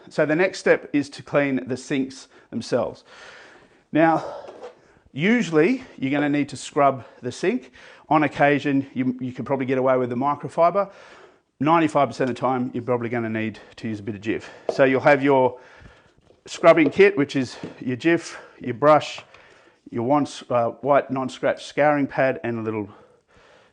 So the next step is to clean the sinks themselves. Now, usually you're going to need to scrub the sink. On occasion, you can probably get away with the microfiber. 95% of the time, you're probably going to need to use a bit of Jif. So you'll have your scrubbing kit, which is your Jif, your brush, your white non-scratch scouring pad, and a little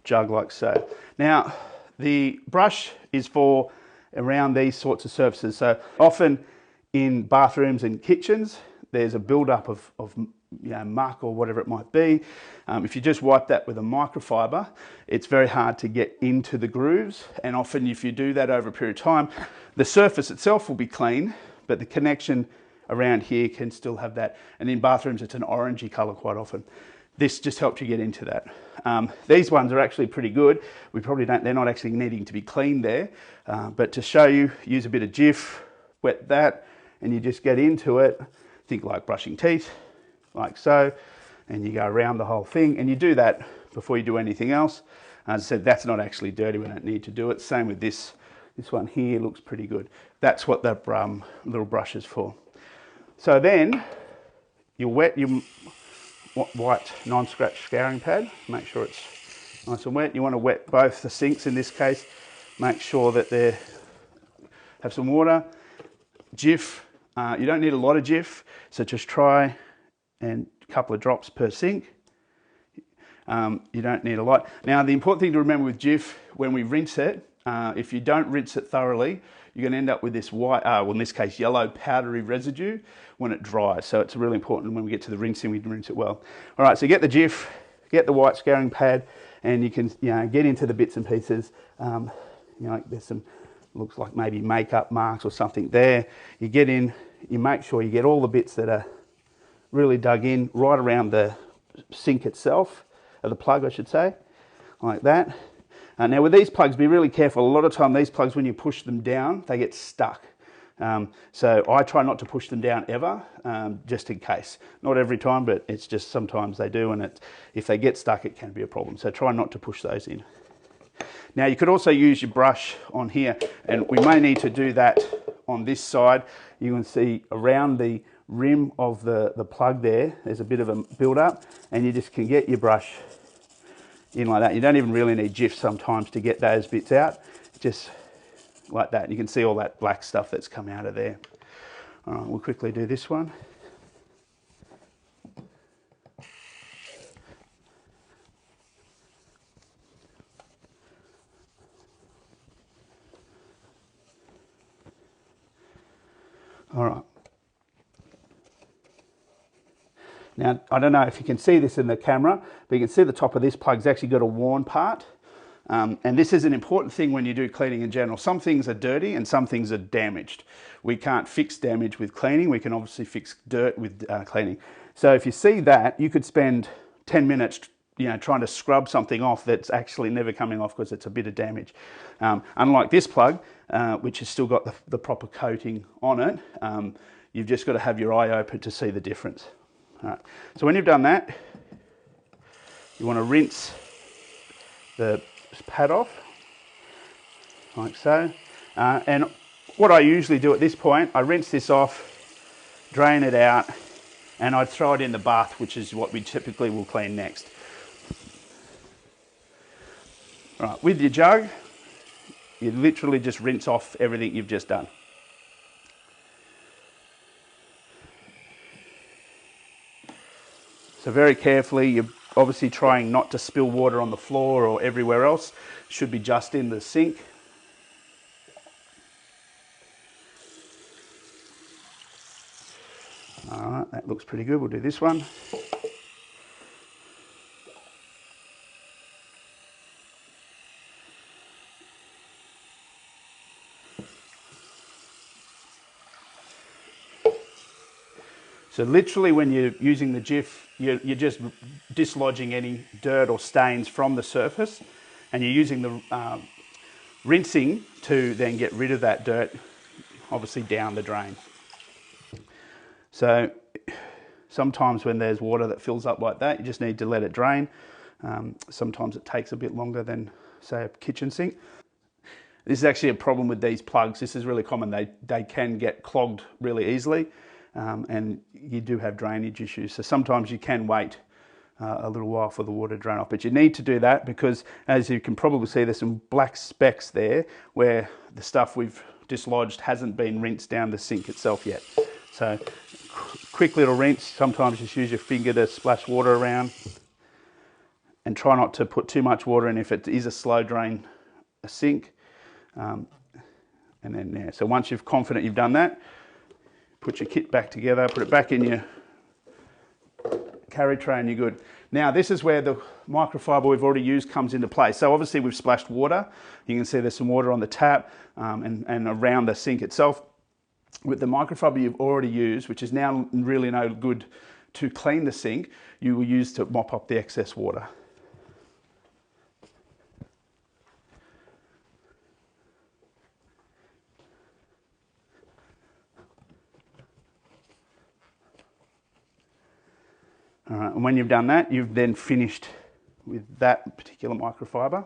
jug like so. Now, the brush is for around these sorts of surfaces. So often in bathrooms and kitchens, there's a build-up of muck or whatever it might be. If you just wipe that with a microfiber, it's very hard to get into the grooves. And often if you do that over a period of time, the surface itself will be clean, but the connection around here can still have that. And in bathrooms, it's an orangey color quite often. This just helps you get into that. These ones are actually pretty good. They're not actually needing to be cleaned there, but to show you, use a bit of Jif, wet that, and you just get into it. Think like brushing teeth, like so, and you go around the whole thing, and you do that before you do anything else. As I said, that's not actually dirty, we don't need to do it. Same with this one here, looks pretty good. That's what that little brush is for. So then, you wet your white non-scratch scouring pad, make sure it's nice and wet. You want to wet both the sinks in this case, make sure that they have some water. Jif, you don't need a lot of Jif, so just try and a couple of drops per sink. You don't need a lot. Now the important thing to remember with Jif, when we rinse it, if you don't rinse it thoroughly, you're going to end up with this white, well in this case yellow powdery residue when it dries. So it's really important when we get to the rinsing, we rinse it well. All right, so get the Jif, get the white scouring pad, and you can get into the bits and pieces. There's some, looks like maybe makeup marks or something there. You get in, you make sure you get all the bits that are really dug in right around the sink itself, or the plug I should say, like that. Now with these plugs, be really careful. A lot of time these plugs, when you push them down, they get stuck. So I try not to push them down ever, just in case. Not every time, but it's just sometimes they do, and if they get stuck, it can be a problem. So try not to push those in. Now you could also use your brush on here, and we may need to do that on this side. You can see around the rim of the plug there's a bit of a build-up, and you just can get your brush in like that. You don't even really need Jif sometimes to get those bits out, just like that. You can see all that black stuff that's come out of there. All right, we'll quickly do this one. All right. Now, I don't know if you can see this in the camera, but you can see the top of this plug's actually got a worn part. And this is an important thing when you do cleaning in general. Some things are dirty and some things are damaged. We can't fix damage with cleaning. We can obviously fix dirt with cleaning. So if you see that, you could spend 10 minutes trying to scrub something off that's actually never coming off because it's a bit of damage. Unlike this plug, which has still got the proper coating on it, you've just got to have your eye open to see the difference. All right. So when you've done that, you want to rinse the pad off, like so. And what I usually do at this point, I rinse this off, drain it out, and I'd throw it in the bath, which is what we typically will clean next. All right, with your jug, you literally just rinse off everything you've just done. So very carefully, you're obviously trying not to spill water on the floor or everywhere else. Should be just in the sink. All right, that looks pretty good. We'll do this one. So literally when you're using the Jif, you're just dislodging any dirt or stains from the surface, and you're using the rinsing to then get rid of that dirt, obviously down the drain. So sometimes when there's water that fills up like that, you just need to let it drain. Sometimes it takes a bit longer than, say, a kitchen sink. This is actually a problem with these plugs. This is really common. They can get clogged really easily, and you do have drainage issues. So sometimes you can wait a little while for the water to drain off, but you need to do that because, as you can probably see, there's some black specks there where the stuff we've dislodged hasn't been rinsed down the sink itself yet. So quick little rinse. Sometimes just use your finger to splash water around, and try not to put too much water in if it is a slow drain sink. And then, yeah, so once you're confident you've done that, put your kit back together, put it back in your carry tray and you're good. Now this is where the microfiber we've already used comes into play. So obviously we've splashed water. You can see there's some water on the tap and around the sink itself. With the microfiber you've already used, which is now really no good to clean the sink, you will use to mop up the excess water. All right, and when you've done that, you've then finished with that particular microfiber.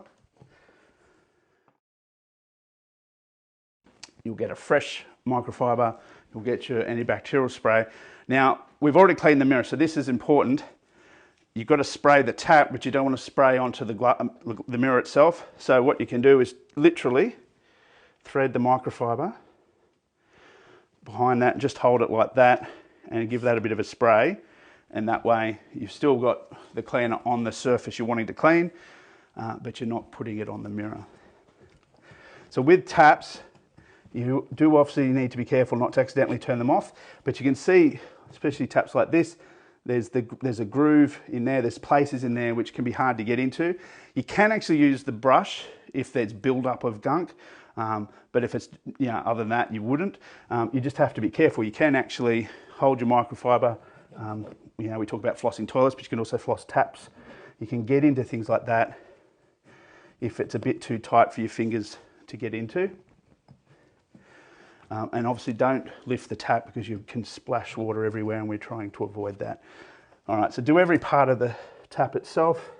You'll get a fresh microfiber, you'll get your antibacterial spray. Now, we've already cleaned the mirror, so this is important. You've got to spray the tap, but you don't want to spray onto the mirror itself. So what you can do is literally thread the microfiber behind that, and just hold it like that and give that a bit of a spray. And that way you've still got the cleaner on the surface you're wanting to clean, but you're not putting it on the mirror. So with taps, you do obviously need to be careful not to accidentally turn them off, but you can see, especially taps like this, there's a groove in there, there's places in there which can be hard to get into. You can actually use the brush if there's build-up of gunk, but if it's, other than that, you wouldn't. You just have to be careful. You can actually hold your microfiber. We talk about flossing toilets, but you can also floss taps. You can get into things like that if it's a bit too tight for your fingers to get into. And obviously don't lift the tap because you can splash water everywhere, and we're trying to avoid that. All right, so do every part of the tap itself,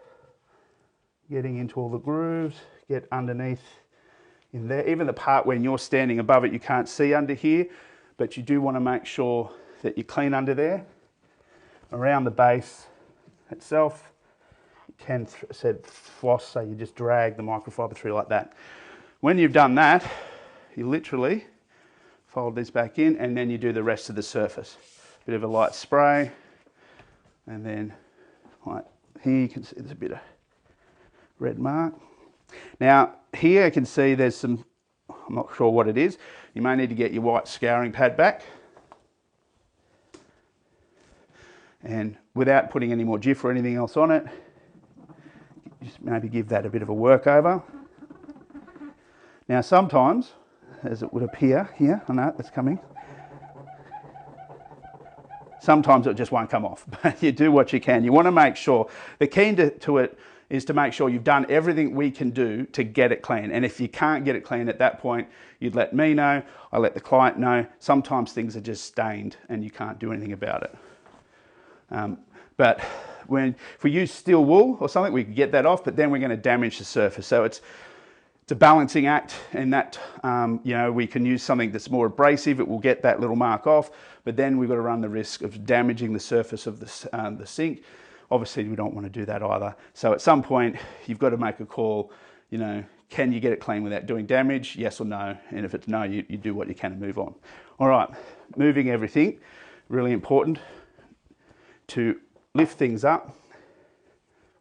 getting into all the grooves, get underneath in there. Even the part when you're standing above it, you can't see under here, but you do want to make sure that you clean under there. Around the base itself, you can floss, so you just drag the microfiber through like that. When you've done that, you literally fold this back in, and then you do the rest of the surface. Bit of a light spray, and then like here you can see there's a bit of red mark. Now here you can see there's some, I'm not sure what it is. You may need to get your white scouring pad back. And without putting any more Jif or anything else on it, just maybe give that a bit of a work over. Now sometimes, as it would appear here, I know that's coming, sometimes it just won't come off, but you do what you can. You want to make sure, the key to it is to make sure you've done everything we can do to get it clean. And if you can't get it clean at that point, you'd let me know, I let the client know. Sometimes things are just stained and you can't do anything about it. But if we use steel wool or something, we can get that off, but then we're going to damage the surface. So it's a balancing act, in that we can use something that's more abrasive. It will get that little mark off, but then we've got to run the risk of damaging the surface of the sink. Obviously, we don't want to do that either. So at some point, you've got to make a call. Can you get it clean without doing damage? Yes or no. And if it's no, you do what you can and move on. All right, moving everything, really important to lift things up,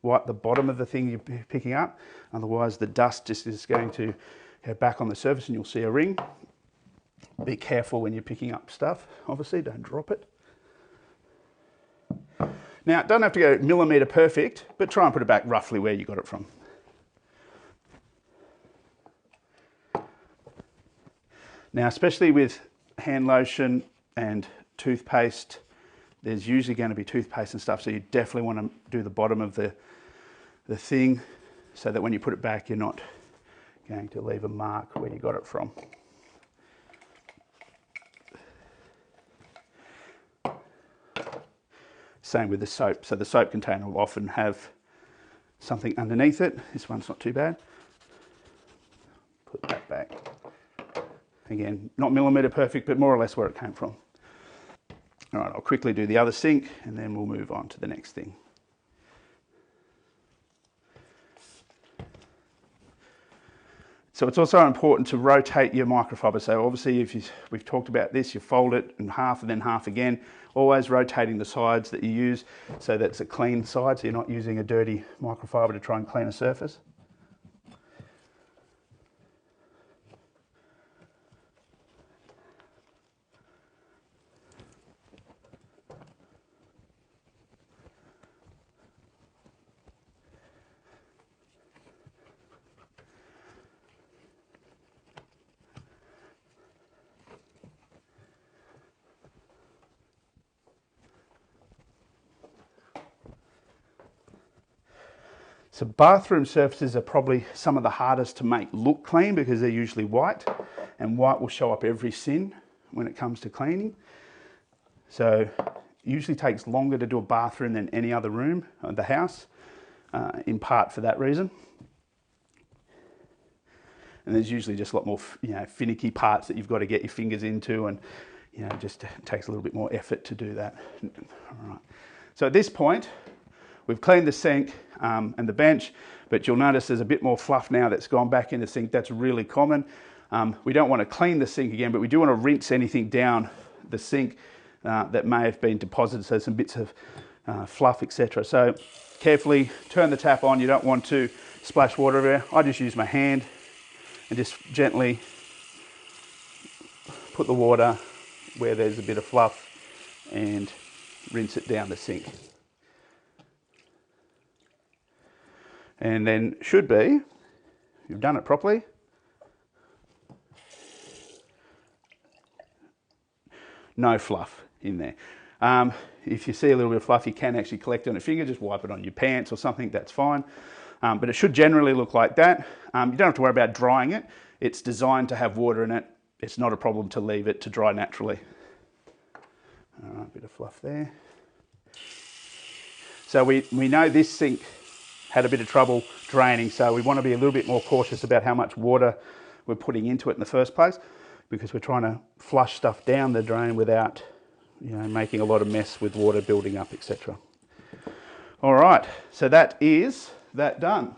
wipe the bottom of the thing you're picking up, otherwise the dust just is going to go back on the surface and you'll see a ring. Be careful when you're picking up stuff, obviously, don't drop it. Now, don't have to go millimetre perfect, but try and put it back roughly where you got it from. Now, especially with hand lotion and toothpaste, there's usually going to be toothpaste and stuff, so you definitely want to do the bottom of the thing so that when you put it back, you're not going to leave a mark where you got it from. Same with the soap. So the soap container will often have something underneath it. This one's not too bad. Put that back. Again, not millimetre perfect, but more or less where it came from. All right, I'll quickly do the other sink and then we'll move on to the next thing. So it's also important to rotate your microfiber. So obviously we've talked about this, you fold it in half and then half again, always rotating the sides that you use so that's a clean side, so you're not using a dirty microfiber to try and clean a surface. So bathroom surfaces are probably some of the hardest to make look clean because they're usually white, and white will show up every sin when it comes to cleaning. So it usually takes longer to do a bathroom than any other room of the house, in part for that reason. And there's usually just a lot more, finicky parts that you've got to get your fingers into, and just takes a little bit more effort to do that. All right. So at this point, we've cleaned the sink and the bench, but you'll notice there's a bit more fluff now that's gone back in the sink. That's really common. We don't want to clean the sink again, but we do want to rinse anything down the sink that may have been deposited, so some bits of fluff, etc. So carefully turn the tap on. You don't want to splash water everywhere. I just use my hand and just gently put the water where there's a bit of fluff and rinse it down the sink. And then should be, you've done it properly, no fluff in there. If you see a little bit of fluff, you can actually collect it on a finger, just wipe it on your pants or something, that's fine. But it should generally look like that. You don't have to worry about drying it. It's designed to have water in it. It's not a problem to leave it to dry naturally. All right, a bit of fluff there. So we know this sink had a bit of trouble draining, so we want to be a little bit more cautious about how much water we're putting into it in the first place, because we're trying to flush stuff down the drain without making a lot of mess with water building up, etc. All right, so that is that done.